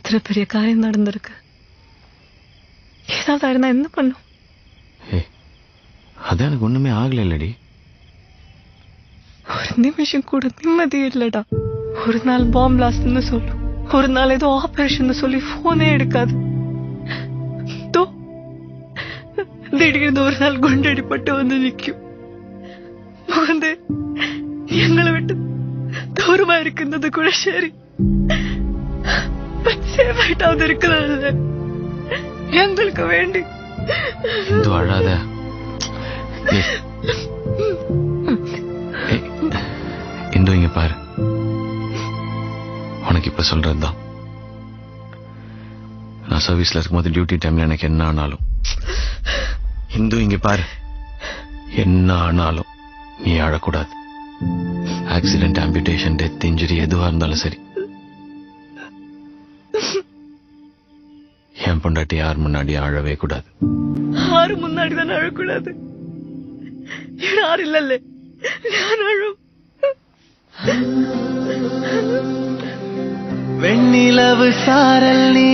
இத்தனை பெரிய காரியம் நடந்திருக்கு. ஏதாவது இருந்தா என்ன பண்ணும்? அது எனக்கு ஒண்ணுமே ஆகல இல்லடி. ஒரு நிமிஷம் கூட நிம்மதி இல்லடா. ஒரு நாள் பாம்பு பிளாஸ்ட்னு சொல்லும், ஒரு நாள் ஏதோ ஆபரேஷன் சொல்லி போனே எடுக்காது. திடீர்னு ஒரு நாள் குண்டடிப்பட்டு வந்து நிக்கும். வந்து எங்களை விட்டு தூரமா இருக்கின்றது கூட சரி, சேஃபாயிட்டாவது இருக்கிறது எங்களுக்கு வேண்டி. இந்து அழாத. இந்து இங்க பாரு, உனக்கு இப்ப சொல்றதுதான். நான் சர்வீஸ்ல இருக்கும்போது டியூட்டி டைம்ல எனக்கு என்ன ஆனாலும், இந்து இங்க பாரு, என்ன ஆனாலும் நீ அழக்கூடாது. ஆக்சிடென்ட், ஆம்பியூட்டேஷன், டெத், இன்ஜுரி எதுவா இருந்தாலும் சரி, என் பொண்டாட்டி யார் முன்னாடி அழவே கூடாது. யாரு முன்னாடி தான் அழக்கூடாது? யார் இல்லல்ல நான் அழும். வெண்ணிலவு சாரல் நீ